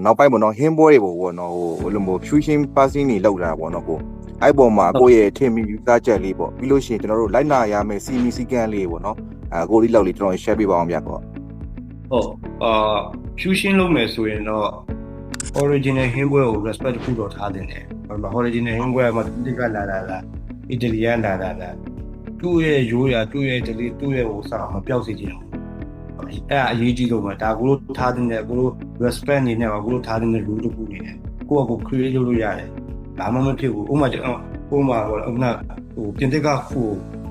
နောက်ပိုင်းပေါ့နော်ဟင်းပွဲတွေပေါ့နော်ဟိုလိုမျိုး fusion passing တွေလောက်တာပေါ့နော်ကိုအဲ့ပေါ်မှာကိုယ့်ရဲ့ထင်မြင်ယူဆချက်လေးပေါ့ပြီးလို့ရှိရင်ကျွန်တော်တို့လိုက်နာရမယ့်စီမီစီကန်းလေးပေါ့နော်ကိုလေးလောက်လေးကျွန်တော် share ပေးပါအောင်ဗျာပေါ့ဟုတ်fusion လုပ်မယ်ဆိုရင်တော့ original ဟင်းပွဲကို respect တစ်ခုတော့ထားတင်တယ်original ဟင်းပွဲမှာတိကလာအီတလီယန်လာသူ့ရဲ့ရိုးရာသူ့ရဲ့ဒလီသူ့ရဲ့ဟိုစာမပြောက်စေချင်ဘူးအဲ့အရေးကြီးဆုံးပဲဒါကိုလို့ထားတင်တယ်ကိုလို့ respect နေနဲ့ပါကိုလို့ထားတင်တဲ့ rule တစ်ခုနေတယ်ကိုယ့်အကို create လုပ်လို့ရတယ်ဘာမှမဖြစ်ဘူးဥပမာဟိုပြင်သစ်ကခု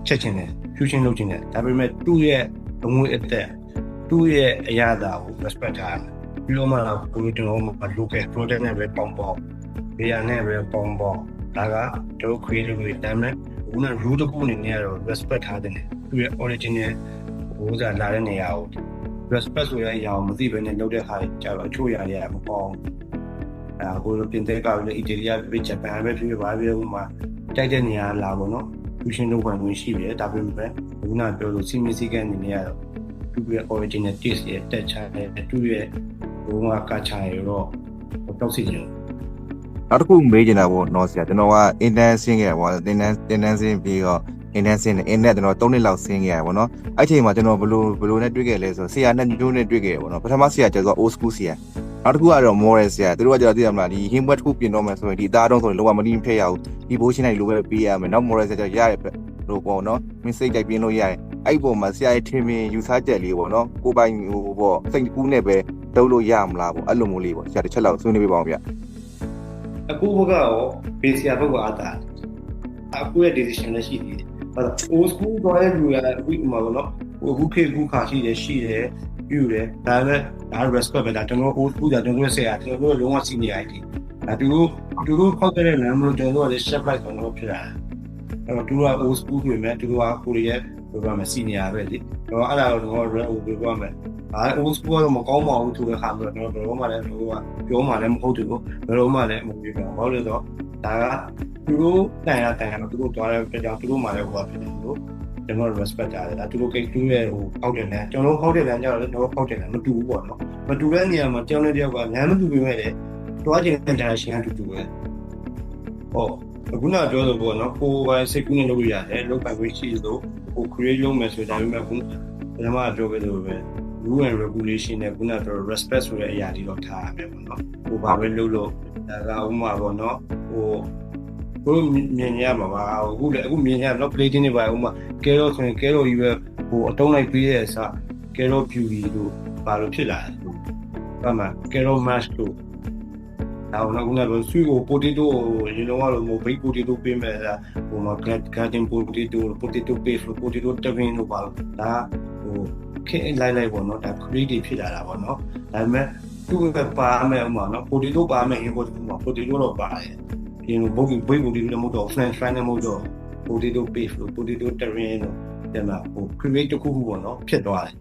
ချက်ချင်တယ် fusion လုပ်ချင်တယ်ဒါပေမဲ့သူ့ရဲ့အငွေအသက်သူ့ရဲ့အရာသာကို respect ထားတယ်ပြီးတော့မှကိုလိုကျွန်တော်မှ local product နဲ့ပဲပေါင်းဘေးရနဲ့ပဲပေါင်းဒါကတို့ create လုပ်ပြီးတိုင်းမဲ့ခုန rule တစ်ခုအနေနဲ့ကတော့ respect ထားတယ်သူ့ရဲ့ original ဟိုစားလာတဲ့နေရာကို respect ဆိုတဲ့အရာကိုမသိဘဲနဲ့လုပ်တဲ့ဟာကြတော့အချို့အရာတွေကမပေါအောင်ကိုလိုပြင်သစ်ကလည်းအီတလီပဲဂျပန်ပဲဖြစ်ပါပဲဥမာတိုက်တဲ့နေရာလာပေါ့နော် fusion လုပ်ဝင်ဝင်ရှိတယ်ဒါပေမဲ့ခုနပြောလို့စီမီစီကန်အနေနဲ့ကတော့သူ့ရဲ့ original taste ရဲ့တက်ချတဲ့သူ့ရဲ့ဘုံကကချာရတော့တောက်စီတယ်နောက်တစ်ခုမေးချင်တာပေါ့နော်ဆရာကျွန်တော်က intern ဆင်းခဲ့ပါသင်တန်းဆင်းပြီးတော့ intern ဆင်းတယ် intern ကျွန်တော်3နှစ်လောက်ဆင်းခဲ့ရပါတော့အဲ့ချိန်မှာကျွန်တော်ဘလို့နဲ့တွေ့ခဲ့လဲဆိုဆရာနဲ့မျိုးနဲ့တွေ့ခဲ့ရပါတော့ပထမဆရာကျတော့ old school ဆရာနောက်တစ်ခုကတော့ moral ဆရာသူတို့ကကျတော့သိရမလားဒီဟင်းပွဲတစ်ခုပြင်တော့မယ်ဆိုရင်ဒီအသားတုံးဆိုရင်လောကမတင်းဖျက်ရအောင်ဒီဘိုးရှင်းတိုင်းလိုပဲပေးရမယ်နောက် moral ဆရာကျတော့ရရလို့ပေါ့နော်မင်းစိတ်ကြိုက်ပြင်းလို့ရတယ်အဲ့ပေါ်မှာဆရာရဲ့ထင်မြင်ယူဆချက်လေးပေါ့နော်ကိုပိုင်ဟိုပေါ့စိတ်ကူးနဲ့ပဲလုပ်လို့ရမလားပေါ့အဲ့လိုမျိုးလေးပေါ့ဆရာတစ်ချက်လောက်ဆွေးနွေးပေးပါအောင်ဗျအခုဘကရောဘေးဆရာဘက်ကအားတာအခုရဲ့ decision လည်းရှိသေးတယ်ဟုတ်လား old school တော့ရဲ့လူရအခုမှာပေါ့နော်ဟိုခုခါရှိတယ်ပြုတယ်ဒါလည်းဒါ respect ပဲဒါကျွန်တော် old school ကျွန်တော်ရဲ့ဆရာကျွန်တော်လုံးဝ seniority ဒါသူတို့ဖောက်တဲ့လမ်းမလို့ကျွန်တော်ကလည်း step by ကျွန်တော်ဖြစ်တာအဲ့တော့သူက old school ပြင်မဲ့သူကကိုရီးယားပြောရမယ် senior ပဲလေတော့အဲ့ဒါတော့ ပြောမယ်old school ကတော့မကောင်းပါဘူးသူလည်းခါပြီးတော့ဘယ်တော့မှလည်းပြောမှလည်းမဟုတ်ဘူးဘယ်တော့မှလည်းမပြောဘူးဘာလို့လဲဆိုတော့ဒါကသူတို့တိုင်ရသူတို့တွားတဲ့ကြောင့်သူတို့မှလည်းဟိုဖြစ်တယ်လို့ကျွန်တော် respect ထားတယ်ဒါသူတို့ကိတူးရဲ့ဟိုဖောက်တယ်နဲ့ကျွန်တော်ဖောက်တယ်လမ်းကြောက်လည်းတော့ဖောက်တယ်လည်းမတူဘူးပေါ့နော်မတူတဲ့နေရာမှာတယောက်နဲ့တယောက်ကလမ်းမတူပေမဲ့လည်းတွားခြင်းနဲ့ direction ကတူပဲဟုတ်အခုနပြောလို့ပေါ့နော်ကိုယ်ပိုင်စိတ်ကူးနဲ့လုပ်လို့ရတယ်လုပ်ပိုင်ခွင့်ရှိလို့ကို create လုပ်မယ်ဆိုဒါပေမဲ့ခုပထမပြောခဲ့လို့ပဲrule and regulation နဲ့ခုနက respect ဆိုတဲ့အရာတွေတော့ထားရမယ်ပေါ့နော်ဟိုဘာပဲလုပ်လို့ဒါကဥမာပေါ့နော်ဟိုကိုမြင်ရမှာပါအခုမြင်ရတော့ plating တွေပါဥမာ carrot ဆိုရင် carrot ကြီးပဲဟိုအတုံးလိုက်ပေးတဲ့အစား carrot beauty လို့ဘာလို့ဖြစ်လာလဲဘာမှ carrot mash လို့နောက်ခုနကဆွေကို potato ရေလုံးကတော့ဟို baked potato ပေးမယ်လားဟိုမှာ garden potato paste potato stuffing လို့ပါလို့ဒါဟိုခေတ်လိုက်ပေါ့နော်ဒါ create တွေဖြစ်လာတာပေါ့နော်ဒါပေမဲ့သူ့ကပါမယ်ဥမာနော် potato ပါမယ်ဟင်းပေါ့ဒီမှာ potato တော့ပါတယ်ဒီလိုဘုတ် potato လည်းမဟုတ်တော့ french fry လည်းမဟုတ်တော့ potato paste လို့ potato terrine လို့ဒါမှဟို create တစ်ခုပေါ့နော်ဖြစ်သွားတယ်